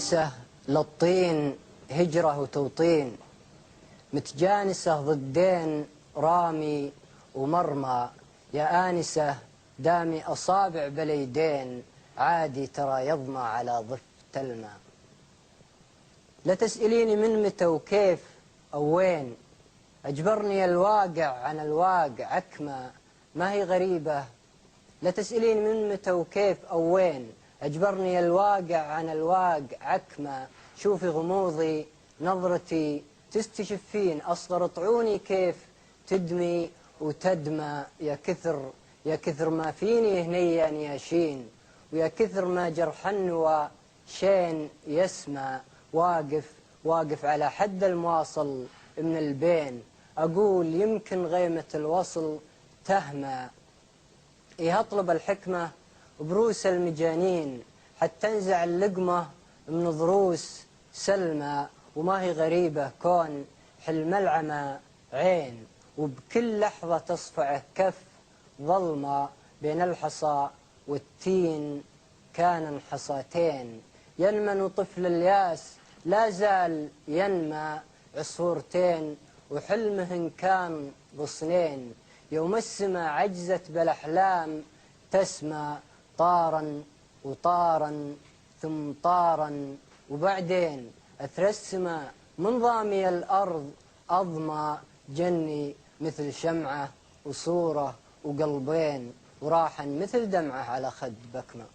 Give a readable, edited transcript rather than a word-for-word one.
متجانسة للطين هجرة وتوطين، متجانسة ضدين رامي ومرمى، يا آنسة دامي أصابع باليدين، عادي ترى يضمى على ضفة الماء. لا تسأليني من متى وكيف أو وين، أجبرني الواقع عن الواقع عكمة ما هي غريبة. لا تسأليني من متى وكيف أو وين، أجبرني الواقع عن الواقع عكمة. شوفي غموضي نظرتي تستشفين، أصغر طعوني كيف تدمي وتدمى. يا كثر ما فيني هنيا ياشين، ويا كثر ما جرح النوى شين يسمى. واقف على حد المواصل من البين، أقول يمكن غيمة الوصل تهمى. إيه أطلب الحكمة بروس المجانين، حتى انزع اللقمة من ضروس سلمى. وما هي غريبة كون حلم العمى عين، وبكل لحظة تصفع كف ظلمة. بين الحصى والتين كان حصاتين، ينمن طفل الياس لا زال ينمى. عصفورتين وحلمهن كان غصنين، يوم السما عجزت بالأحلام تسمى. طارا وطارا ثم طارا، وبعدين أثر السما من ضامي الأرض أضمى. جني مثل شمعة وصورة وقلبين، وراحا مثل دمعة على خد بكمة.